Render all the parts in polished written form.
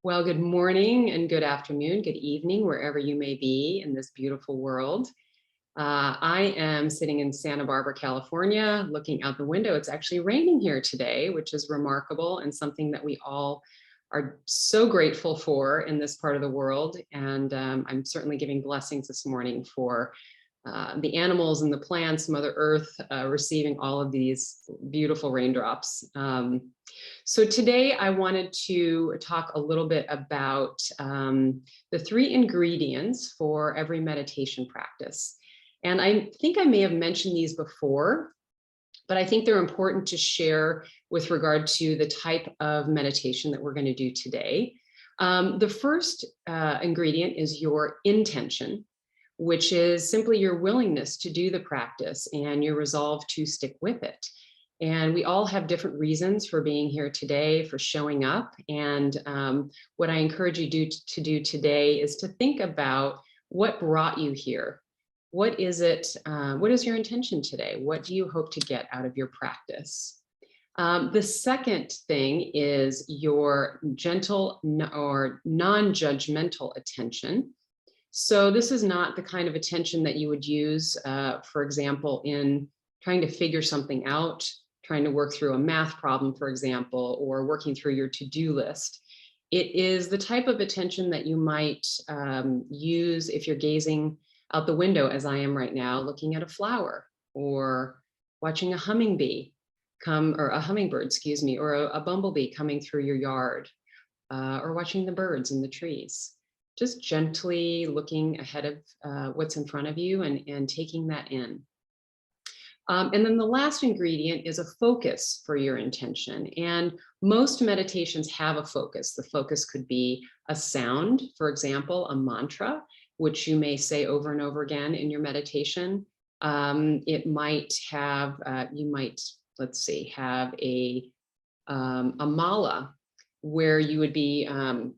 Well, good morning and good afternoon, good evening, wherever you may be in this beautiful world. I am sitting in Santa Barbara, California, looking out the window. It's actually raining here today, which is remarkable and something that we all are so grateful for in this part of the world. And I'm certainly giving blessings this morning for the animals and the plants, Mother Earth, receiving all of these beautiful raindrops. So today I wanted to talk a little bit about the three ingredients for every meditation practice. And I think I may have mentioned these before, but I think they're important to share with regard to the type of meditation that we're going to do today. The first ingredient is your intention, which is simply your willingness to do the practice and your resolve to stick with it. And we all have different reasons for being here today, for showing up. And what I encourage you to do today is to think about what brought you here. What is it? What is your intention today? What do you hope to get out of your practice? The second thing is your gentle or non-judgmental attention. So this is not the kind of attention that you would use, for example, in trying to figure something out, trying to work through a math problem, for example, or working through your to-do list. It is the type of attention that you might use if you're gazing out the window, as I am right now, looking at a flower or watching a hummingbee or a hummingbird, excuse me, or a bumblebee coming through your yard, or watching the birds in the trees. Just gently looking ahead of what's in front of you and taking that in. And then the last ingredient is a focus for your intention. And most meditations have a focus. The focus could be a sound, for example, a mantra, which you may say over and over again in your meditation. It might have, you might, let's see, have a mala, where you would be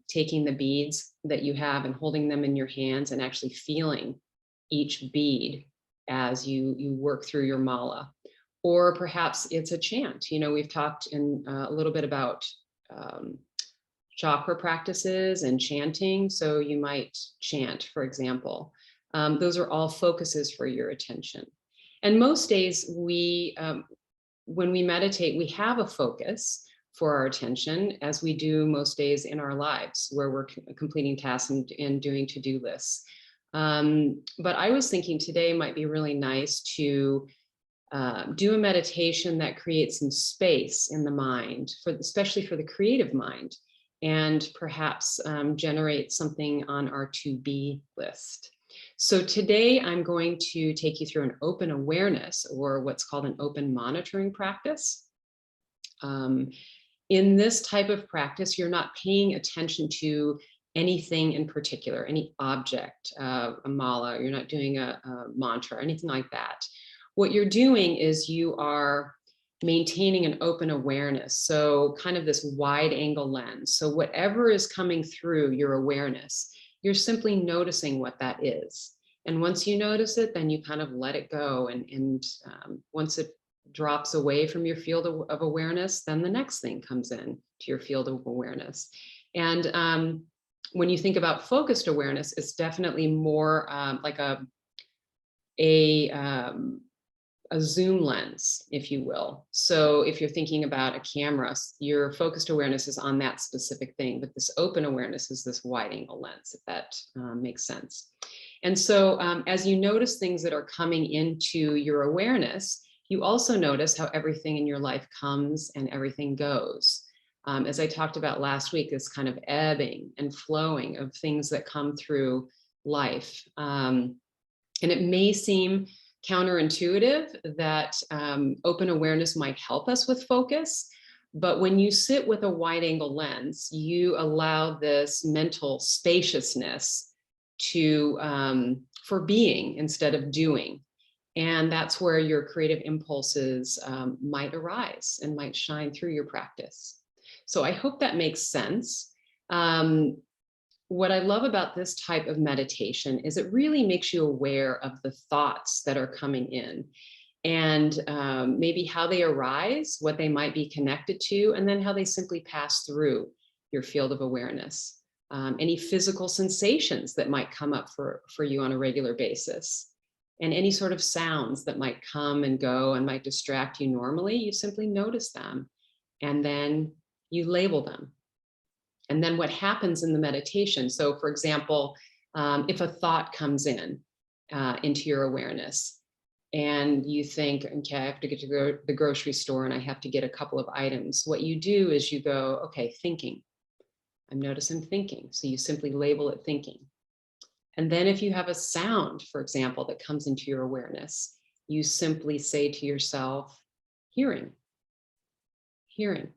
taking the beads that you have and holding them in your hands and actually feeling each bead as you work through your mala. Or perhaps it's a chant. You know, we've talked in a little bit about chakra practices and chanting. So you might chant, for example. Those are all focuses for your attention. And most days when we meditate, we have a focus for our attention, as we do most days in our lives, where we're completing tasks and doing to-do lists. But I was thinking today might be really nice to do a meditation that creates some space in the mind, especially for the creative mind, and perhaps generate something on our to-be list. So today I'm going to take you through an open awareness, or what's called an open monitoring practice. In this type of practice, you're not paying attention to anything in particular, any object, a mala, you're not doing a mantra or anything like that. What you're doing is you are maintaining an open awareness. So kind of this wide angle lens. So whatever is coming through your awareness, you're simply noticing what that is. And once you notice it, then you kind of let it go. And once it drops away from your field of awareness, then the next thing comes in to your field of awareness. And when you think about focused awareness, it's definitely more like a zoom lens, if you will. So if you're thinking about a camera, your focused awareness is on that specific thing, but this open awareness is this wide angle lens, if that makes sense. And so as you notice things that are coming into your awareness, you also notice how everything in your life comes and everything goes. As I talked about last week, this kind of ebbing and flowing of things that come through life. And it may seem counterintuitive that open awareness might help us with focus, but when you sit with a wide angle lens, you allow this mental spaciousness for being instead of doing. And that's where your creative impulses might arise and might shine through your practice. So I hope that makes sense. What I love about this type of meditation is it really makes you aware of the thoughts that are coming in and maybe how they arise, what they might be connected to, and then how they simply pass through your field of awareness. Any physical sensations that might come up for you on a regular basis, and any sort of sounds that might come and go and might distract you normally, you simply notice them and then you label them. And then what happens in the meditation? So for example, if a thought comes in into your awareness and you think, okay, I have to get to the grocery store and I have to get a couple of items. What you do is you go, okay, thinking. I'm noticing thinking. So you simply label it thinking. And then if you have a sound, for example, that comes into your awareness, you simply say to yourself, hearing, hearing.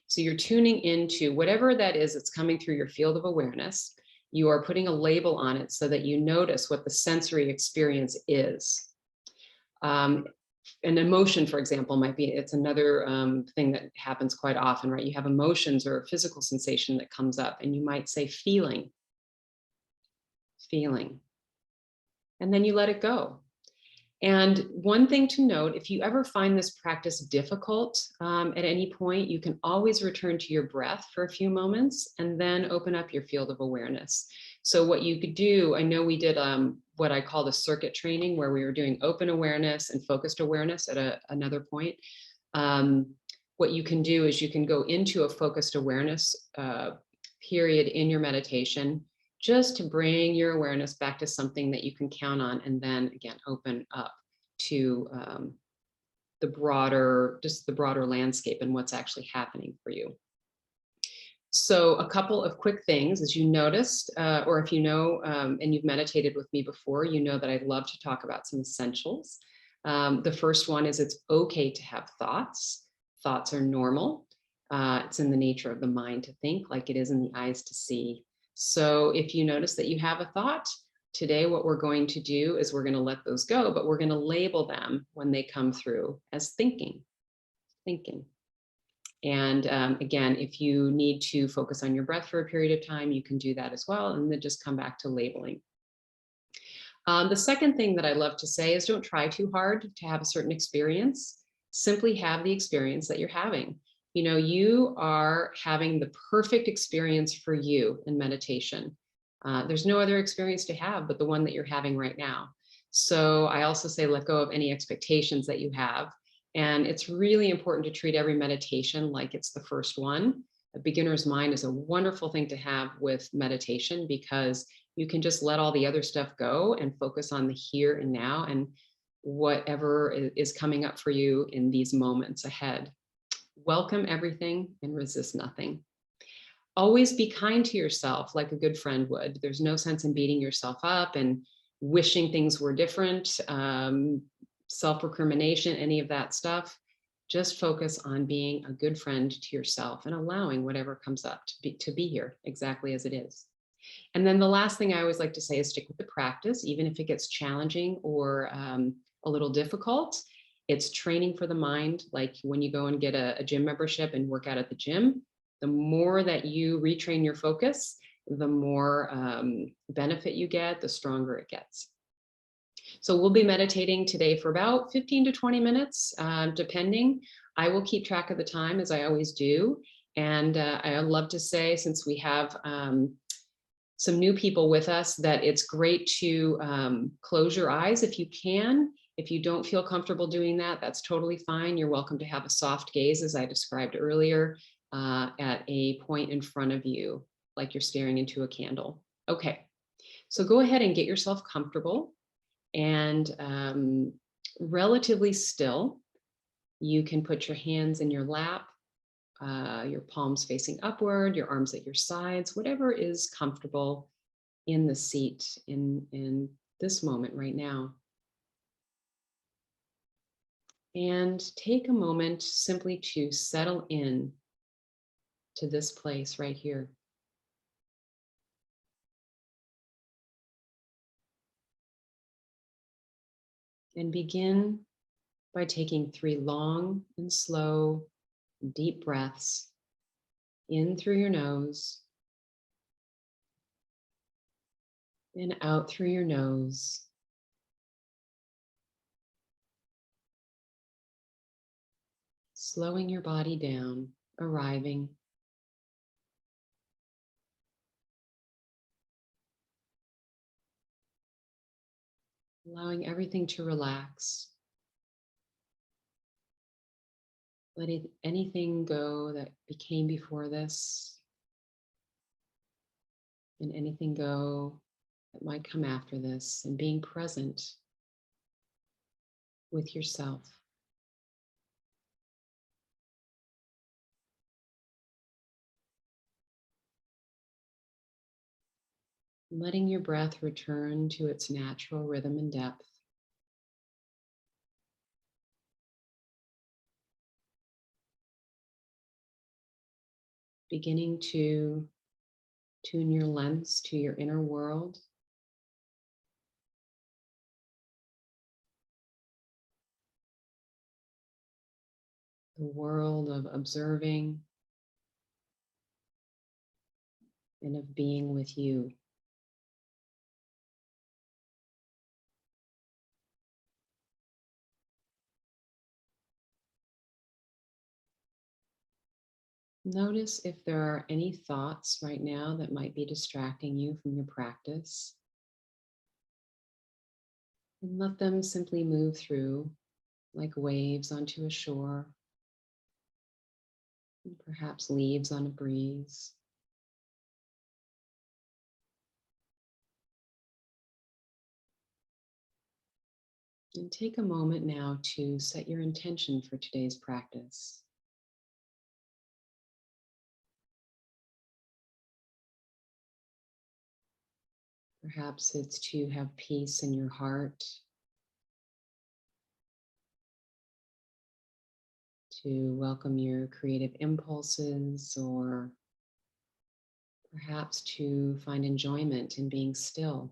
So you're tuning into whatever that is that's coming through your field of awareness. You are putting a label on it so that you notice what the sensory experience is. An emotion, for example, might be, it's another thing that happens quite often, right? You have emotions or a physical sensation that comes up and you might say feeling, feeling, and then you let it go. And one thing to note, if you ever find this practice difficult at any point, you can always return to your breath for a few moments and then open up your field of awareness. So what you could do, I know we did what I call the circuit training, where we were doing open awareness and focused awareness at another point. What you can do is you can go into a focused awareness period in your meditation, just to bring your awareness back to something that you can count on, and then again, open up to the broader landscape and what's actually happening for you. So a couple of quick things, as you noticed, or if you know, and you've meditated with me before, you know that I love to talk about some essentials. The first one is it's okay to have thoughts. Thoughts are normal. It's in the nature of the mind to think, like it is in the eyes to see. So if you notice that you have a thought, today what we're going to do is we're going to let those go, but we're going to label them when they come through as thinking, thinking. And again, if you need to focus on your breath for a period of time, you can do that as well, and then just come back to labeling. The second thing that I love to say is don't try too hard to have a certain experience. Simply have the experience that you're having. You know, you are having the perfect experience for you in meditation. There's no other experience to have but the one that you're having right now. So I also say let go of any expectations that you have. And it's really important to treat every meditation like it's the first one. A beginner's mind is a wonderful thing to have with meditation because you can just let all the other stuff go and focus on the here and now and whatever is coming up for you in these moments ahead. Welcome everything and resist nothing. Always be kind to yourself like a good friend would. There's no sense in beating yourself up and wishing things were different, self-recrimination, any of that stuff. Just focus on being a good friend to yourself and allowing whatever comes up to be here exactly as it is. And then the last thing I always like to say is stick with the practice, even if it gets challenging or a little difficult. It's training for the mind. Like when you go and get a gym membership and work out at the gym, the more that you retrain your focus, the more benefit you get, the stronger it gets. So we'll be meditating today for about 15 to 20 minutes, depending. I will keep track of the time as I always do. And I love to say, since we have some new people with us, that it's great to close your eyes if you can. If you don't feel comfortable doing that, that's totally fine. You're welcome to have a soft gaze, as I described earlier, at a point in front of you, like you're staring into a candle. Okay, so go ahead and get yourself comfortable and relatively still. You can put your hands in your lap, your palms facing upward, your arms at your sides, whatever is comfortable in the seat in this moment right now. And take a moment simply to settle in to this place right here. And begin by taking 3 long and slow, deep breaths in through your nose and out through your nose. Slowing your body down, arriving allowing everything to relax. Letting anything go that became before this and anything go that might come after this, and being present with yourself. Letting your breath return to its natural rhythm and depth. Beginning to tune your lens to your inner world. The world of observing and of being with you. Notice if there are any thoughts right now that might be distracting you from your practice. And let them simply move through like waves onto a shore, and perhaps leaves on a breeze. And take a moment now to set your intention for today's practice. Perhaps it's to have peace in your heart, to welcome your creative impulses, or perhaps to find enjoyment in being still.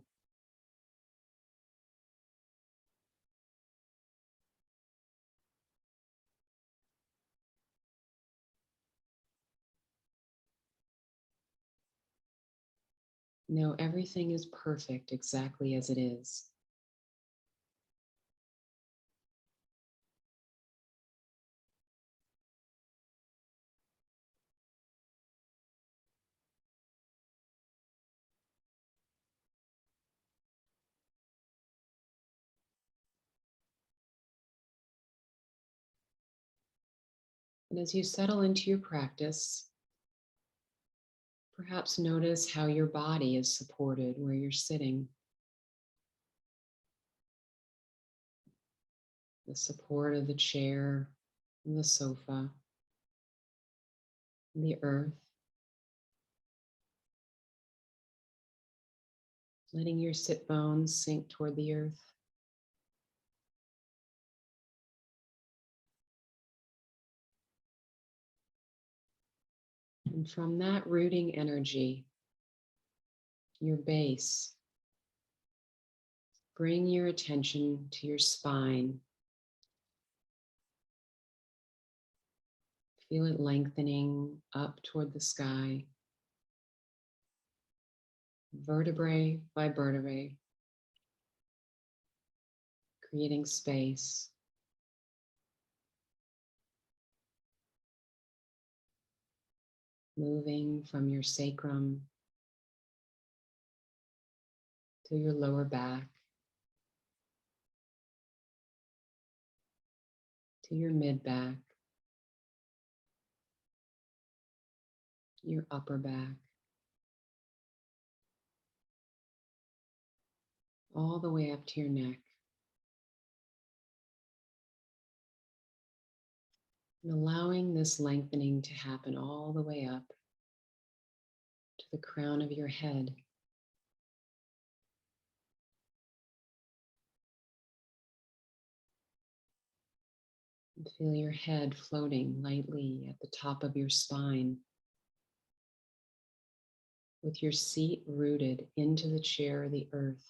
Know everything is perfect exactly as it is. And as you settle into your practice, perhaps notice how your body is supported where you're sitting. The support of the chair, and the sofa, and the earth. Letting your sit bones sink toward the earth. And from that rooting energy, your base, bring your attention to your spine. Feel it lengthening up toward the sky, vertebrae by vertebrae, creating space. Moving from your sacrum to your lower back, to your mid back, your upper back, all the way up to your neck. And allowing this lengthening to happen all the way up to the crown of your head. And feel your head floating lightly at the top of your spine, with your seat rooted into the chair or the earth.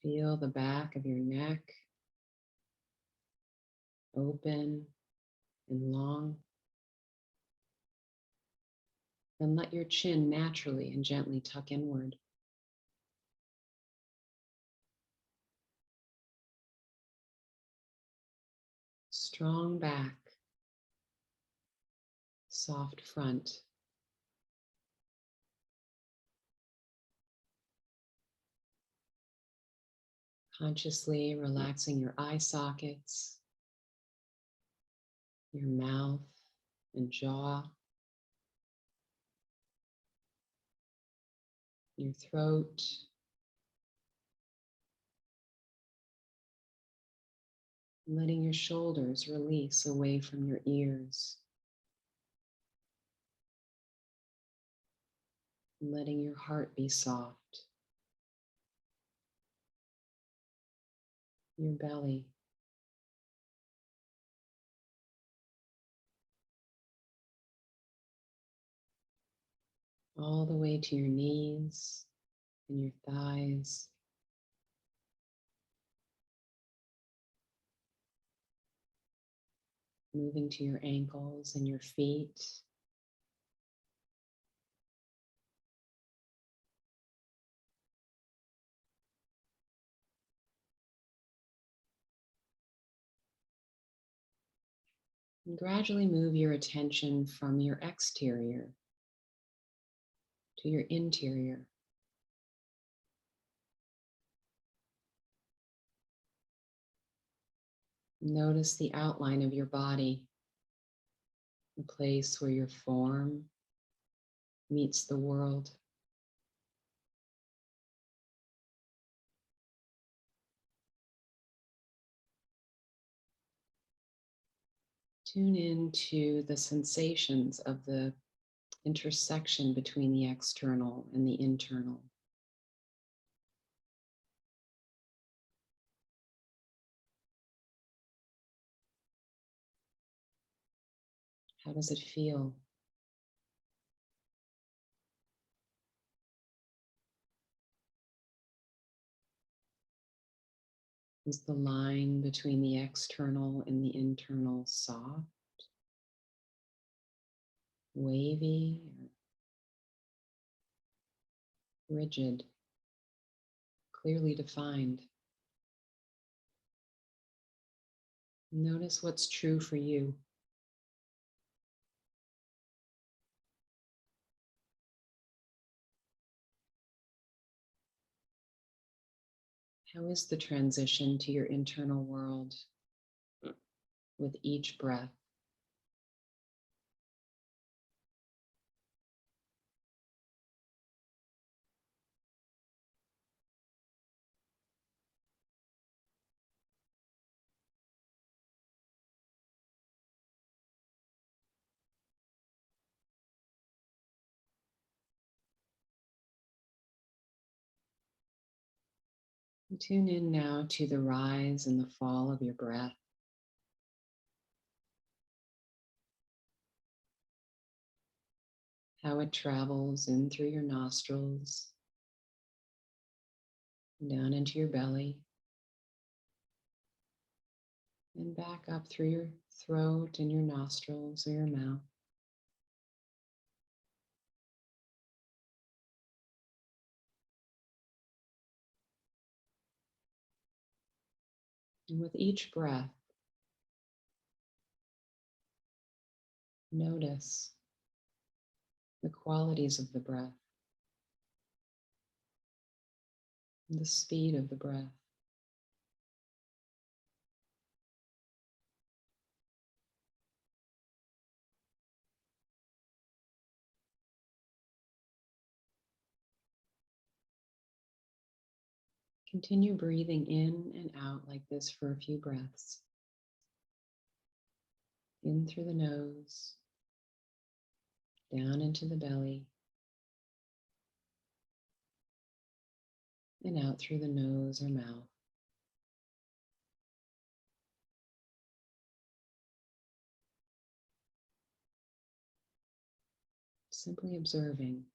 Feel the back of your neck open and long. And let your chin naturally and gently tuck inward. Strong back. soft front. Consciously relaxing your eye sockets, your mouth and jaw, your throat, letting your shoulders release away from your ears, letting your heart be soft, your belly, all the way to your knees and your thighs, moving to your ankles and your feet. And gradually move your attention from your exterior to your interior. Notice the outline of your body, the place where your form meets the world. Tune into the sensations of the intersection between the external and the internal. How does it feel? Is the line between the external and the internal soft, wavy, or rigid, clearly defined? Notice what's true for you. How is the transition to your internal world with each breath? And tune in now to the rise and the fall of your breath. How it travels in through your nostrils, down into your belly, and back up through your throat and your nostrils or your mouth. And with each breath, notice the qualities of the breath, the speed of the breath. Continue breathing in and out like this for a few breaths. In through the nose, down into the belly, and out through the nose or mouth. Simply observing.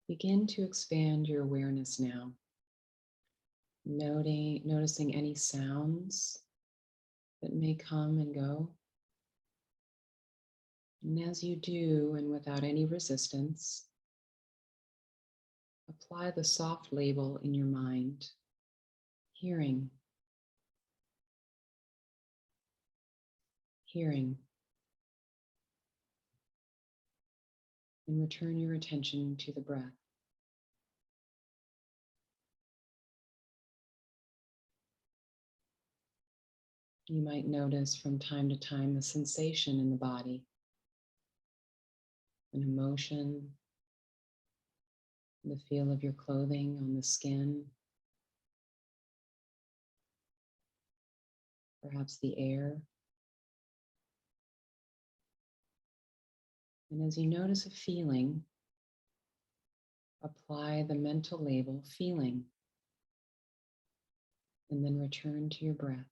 Begin to expand your awareness now, noticing any sounds that may come and go. And as you do, and without any resistance, apply the soft label in your mind, hearing, hearing, and return your attention to the breath. You might notice from time to time a sensation in the body, an emotion, the feel of your clothing on the skin, perhaps the air. And as you notice a feeling, apply the mental label feeling, and then return to your breath.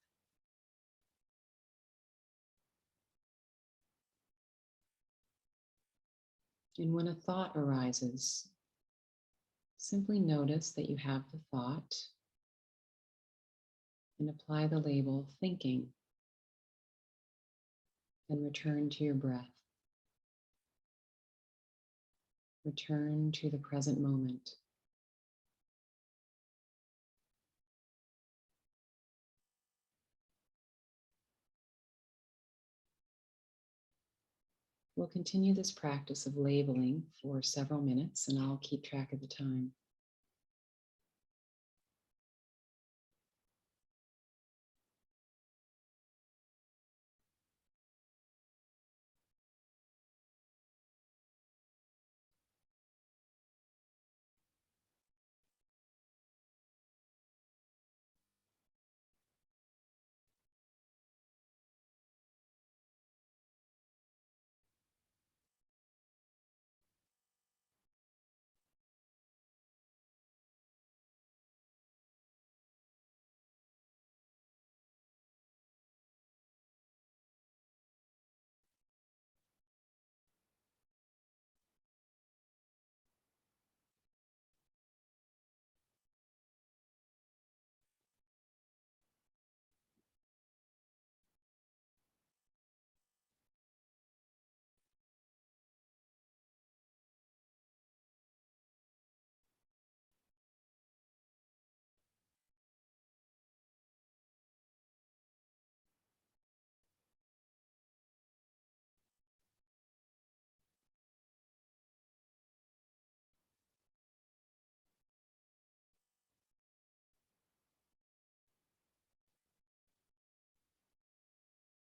And when a thought arises, simply notice that you have the thought and apply the label thinking and return to your breath. Return to the present moment. We'll continue this practice of labeling for several minutes, and I'll keep track of the time.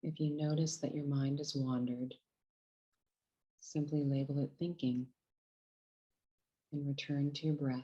If you notice that your mind has wandered, simply label it thinking and return to your breath.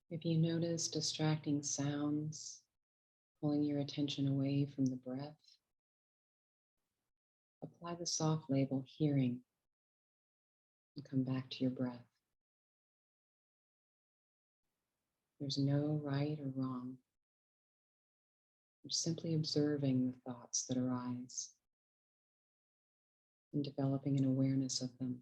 If you notice distracting sounds pulling your attention away from the breath, apply the soft label hearing and come back to your breath. There's no right or wrong. You're simply observing the thoughts that arise and developing an awareness of them.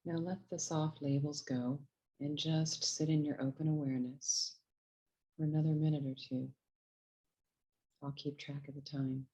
Now let the soft labels go and just sit in your open awareness for another minute or two. I'll keep track of the time.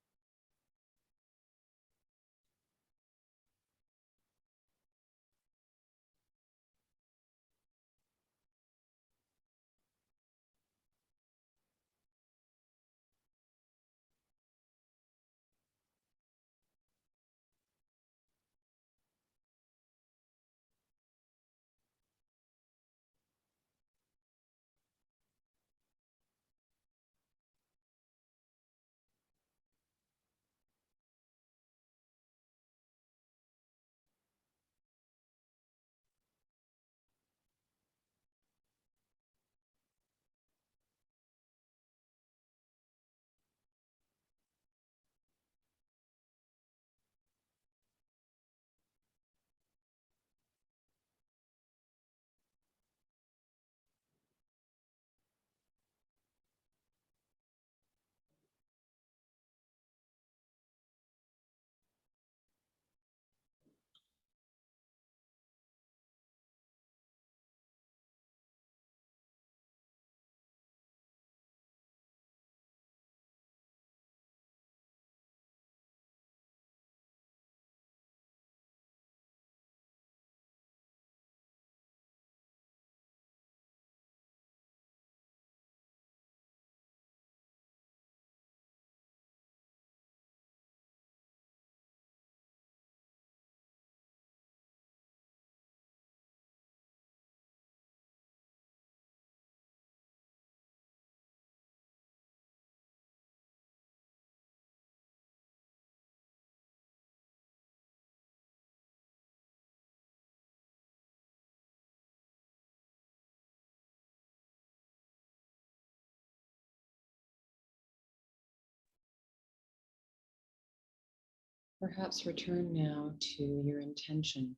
Perhaps return now to your intention.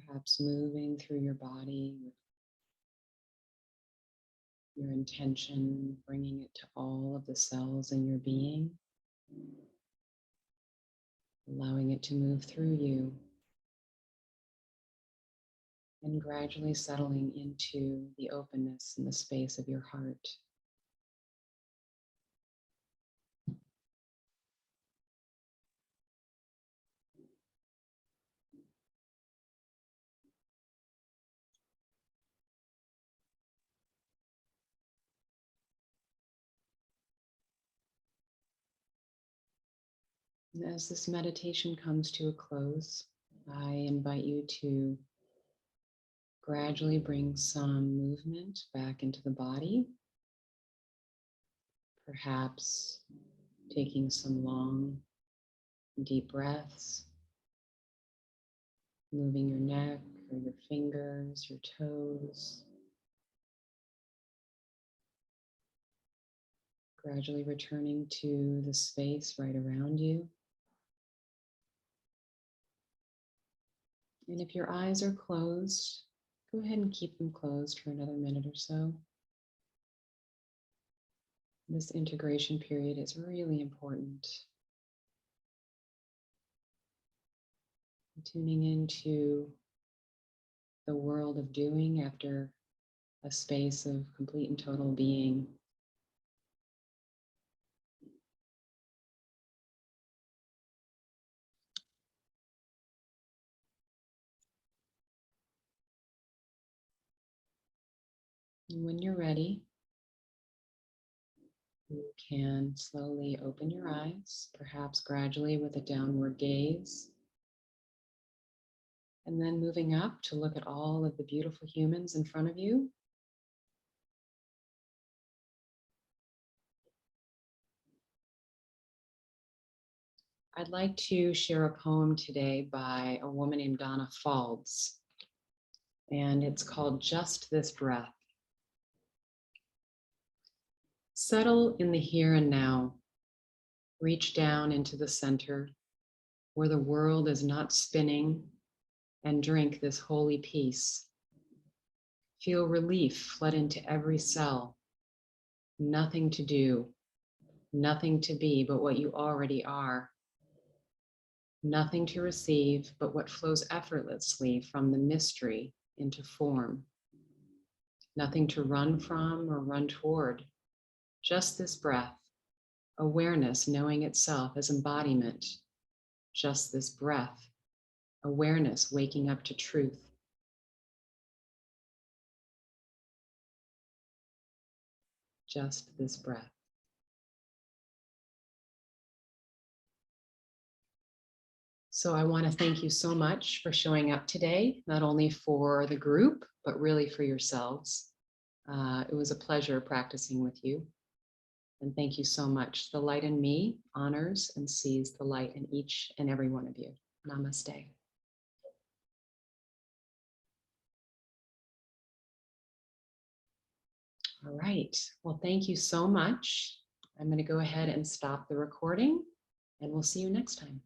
Perhaps moving through your body with your intention, bringing it to all of the cells in your being, allowing it to move through you, and gradually settling into the openness and the space of your heart. And as this meditation comes to a close, I invite you to gradually bring some movement back into the body, perhaps taking some long, deep breaths, moving your neck or your fingers, your toes, gradually returning to the space right around you. And if your eyes are closed, go ahead and keep them closed for another minute or so. This integration period is really important. Tuning into the world of doing after a space of complete and total being. And when you're ready, you can slowly open your eyes, perhaps gradually with a downward gaze. And then moving up to look at all of the beautiful humans in front of you. I'd like to share a poem today by a woman named Donna Faulds, and it's called Just This Breath. Settle in the here and now. Reach down into the center where the world is not spinning and drink this holy peace. Feel relief flood into every cell. Nothing to do, nothing to be but what you already are. Nothing to receive but what flows effortlessly from the mystery into form. Nothing to run from or run toward. Just this breath, awareness knowing itself as embodiment. Just this breath, awareness waking up to truth. Just this breath. So I want to thank you so much for showing up today, not only for the group, but really for yourselves. It was a pleasure practicing with you. And thank you so much. The light in me honors and sees the light in each and every one of you. Namaste. All right. Well, thank you so much. I'm going to go ahead and stop the recording, and we'll see you next time.